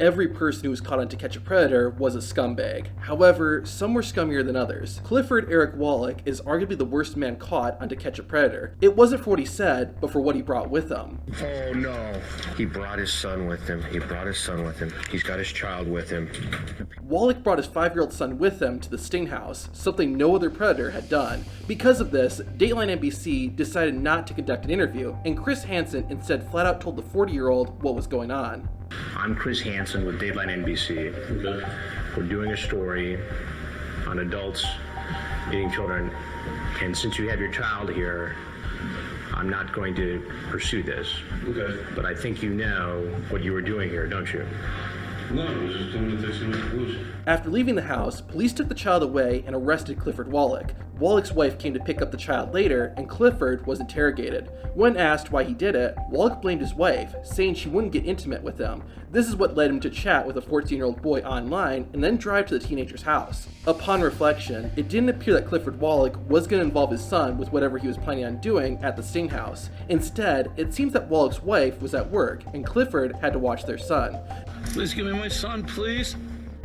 Every person who was caught on To Catch a Predator was a scumbag. However, some were scummier than others. Clifford Eric Wallach is arguably the worst man caught on To Catch a Predator. It wasn't for what he said, but for what he brought with him. Oh no. He brought his son with him. He's got his child with him. Wallach brought his 5-year-old son with him to the Sting House, something no other Predator had done. Because of this, Dateline NBC decided not to conduct an interview, and Chris Hansen instead flat out told the 40-year-old what was going on. I'm Chris Hansen with Dateline NBC. Okay. We're doing a story on adults eating children, and since you have your child here, I'm not going to pursue this. Okay. But I think you know what you were doing here, don't you? No, I was just doing the testing conclusion. After leaving the house, police took the child away and arrested Clifford Wallach. Wallach's wife came to pick up the child later, and Clifford was interrogated. When asked why he did it, Wallach blamed his wife, saying she wouldn't get intimate with him. This is what led him to chat with a 14-year-old boy online and then drive to the teenager's house. Upon reflection, it didn't appear that Clifford Wallach was going to involve his son with whatever he was planning on doing at the Sting House. Instead, it seems that Wallach's wife was at work, and Clifford had to watch their son. Please give me my son, please.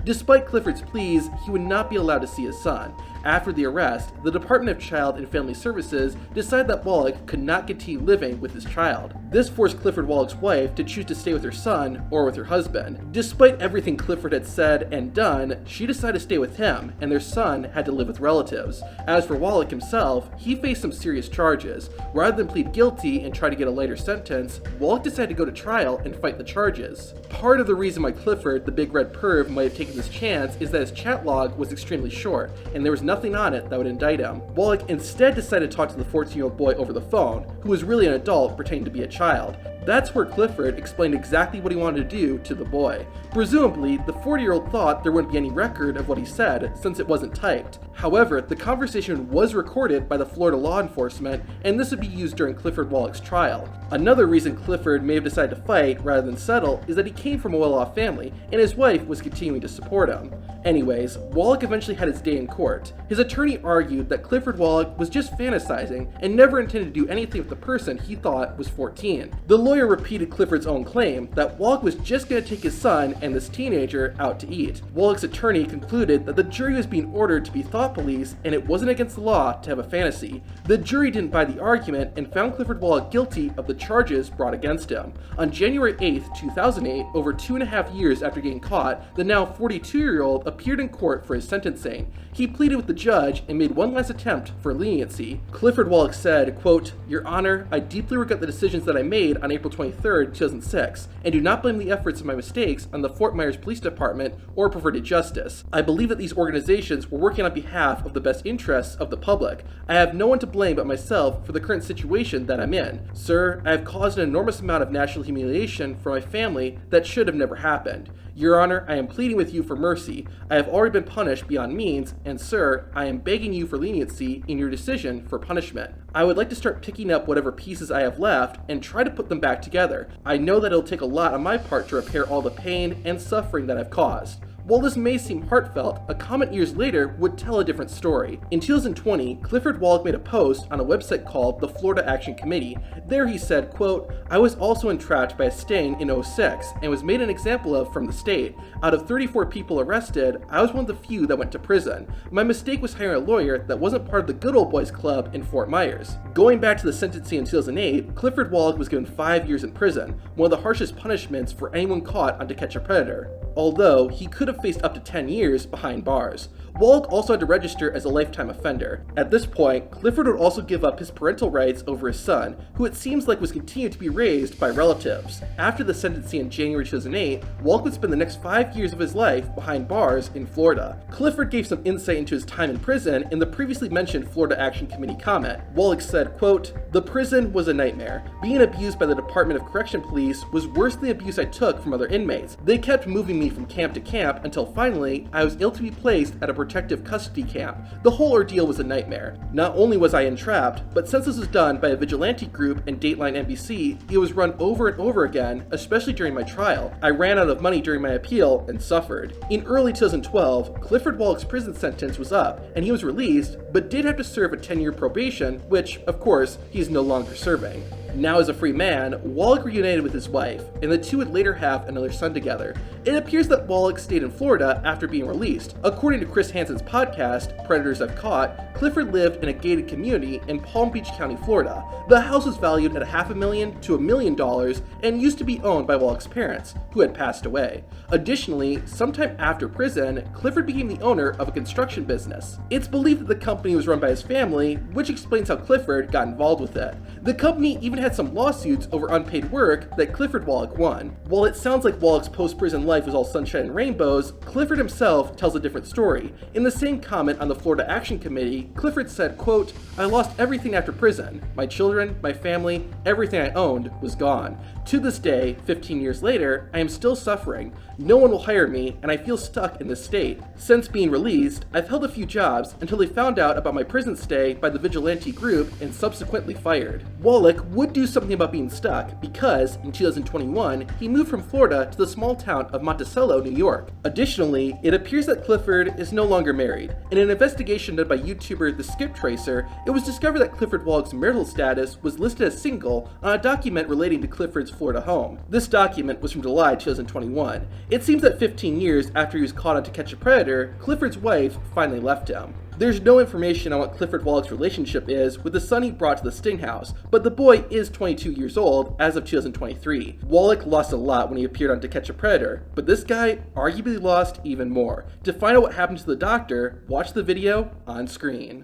Despite Clifford's pleas, he would not be allowed to see his son. After the arrest, the Department of Child and Family Services decided that Wallach could not continue living with his child. This forced Clifford Wallach's wife to choose to stay with her son or with her husband. Despite everything Clifford had said and done, she decided to stay with him, and their son had to live with relatives. As for Wallach himself, he faced some serious charges. Rather than plead guilty and try to get a lighter sentence, Wallach decided to go to trial and fight the charges. Part of the reason why Clifford, the big red perv, might have taken this chance is that his chat log was extremely short, and there was nothing on it that would indict him. Wallach instead decided to talk to the 14-year-old boy over the phone, who was really an adult pretending to be a child. That's where Clifford explained exactly what he wanted to do to the boy. Presumably, the 40-year-old thought there wouldn't be any record of what he said since it wasn't typed. However, the conversation was recorded by the Florida law enforcement, and this would be used during Clifford Wallach's trial. Another reason Clifford may have decided to fight rather than settle is that he came from a well-off family, and his wife was continuing to support him. Anyways, Wallach eventually had his day in court. His attorney argued that Clifford Wallach was just fantasizing and never intended to do anything with the person he thought was 14. The lawyer repeated Clifford's own claim that Wallach was just going to take his son and this teenager out to eat. Wallach's attorney concluded that the jury was being ordered to be thought police and it wasn't against the law to have a fantasy. The jury didn't buy the argument and found Clifford Wallach guilty of the charges brought against him. On January 8th, 2008, over 2.5 years after getting caught, the now 42-year-old appeared in court for his sentencing. He pleaded with the judge and made one last attempt for leniency. Clifford Wallach said, quote, "Your Honor, I deeply regret the decisions that I made on April 23rd, 2006, and do not blame the efforts of my mistakes on the Fort Myers Police Department or perverted justice. I believe that these organizations were working on behalf of the best interests of the public. I have no one to blame but myself for the current situation that I'm in. Sir, I have caused an enormous amount of national humiliation for my family that should have never happened. Your Honor, I am pleading with you for mercy. I have already been punished beyond means, and sir, I am begging you for leniency in your decision for punishment. I would like to start picking up whatever pieces I have left and try to put them back together. I know that it'll take a lot on my part to repair all the pain and suffering that I've caused." While this may seem heartfelt, a comment years later would tell a different story. In 2020, Clifford Wallach made a post on a website called the Florida Action Committee. There he said, quote, "I was also entrapped by a sting in '06 and was made an example of from the state. Out of 34 people arrested, I was one of the few that went to prison. My mistake was hiring a lawyer that wasn't part of the good old boys club in Fort Myers." Going back to the sentencing in 2008, Clifford Wallach was given 5 years in prison, one of the harshest punishments for anyone caught on To Catch a Predator. Although he could have faced up to 10 years behind bars. Wallach also had to register as a lifetime offender. At this point, Clifford would also give up his parental rights over his son, who it seems like was continued to be raised by relatives. After the sentencing in January 2008, Wallach would spend the next 5 years of his life behind bars in Florida. Clifford gave some insight into his time in prison in the previously mentioned Florida Action Committee comment. Wallach said, quote, "The prison was a nightmare. Being abused by the Department of Correction Police was worse than the abuse I took from other inmates. They kept moving me from camp to camp until finally I was ill to be placed at a protective custody camp. The whole ordeal was a nightmare. Not only was I entrapped, but since this was done by a vigilante group and Dateline NBC, it was run over and over again, especially during my trial. I ran out of money during my appeal and suffered." In early 2012, Clifford Wallach's prison sentence was up and he was released, but did have to serve a 10-year probation, which, of course, he is no longer serving. Now as a free man, Wallach reunited with his wife, and the two would later have another son together. It appears that Wallach stayed in Florida after being released. According to Chris Hansen's podcast, Predators I've Caught, Clifford lived in a gated community in Palm Beach County, Florida. The house was valued at $500,000 to $1 million and used to be owned by Wallach's parents, who had passed away. Additionally, sometime after prison, Clifford became the owner of a construction business. It's believed that the company was run by his family, which explains how Clifford got involved with it. The company even had some lawsuits over unpaid work that Clifford Wallach won. While it sounds like Wallach's post-prison life was all sunshine and rainbows, Clifford himself tells a different story. In the same comment on the Florida Action Committee, Clifford said, quote, "I lost everything after prison. My children, my family, everything I owned was gone. To this day, 15 years later, I am still suffering. No one will hire me, and I feel stuck in this state. Since being released, I've held a few jobs until they found out about my prison stay by the vigilante group and subsequently fired." Wallach would do something about being stuck because, in 2021, he moved from Florida to the small town of Monticello, New York. Additionally, it appears that Clifford is no longer married. In an investigation done by YouTuber The Skip Tracer, it was discovered that Clifford Wallach's marital status was listed as single on a document relating to Clifford's Florida home. This document was from July 2021. It seems that 15 years after he was caught on To Catch a Predator, Clifford's wife finally left him. There's no information on what Clifford Wallach's relationship is with the son he brought to the Sting House, but the boy is 22 years old as of 2023. Wallach lost a lot when he appeared on To Catch a Predator, but this guy arguably lost even more. To find out what happened to the doctor, watch the video on screen.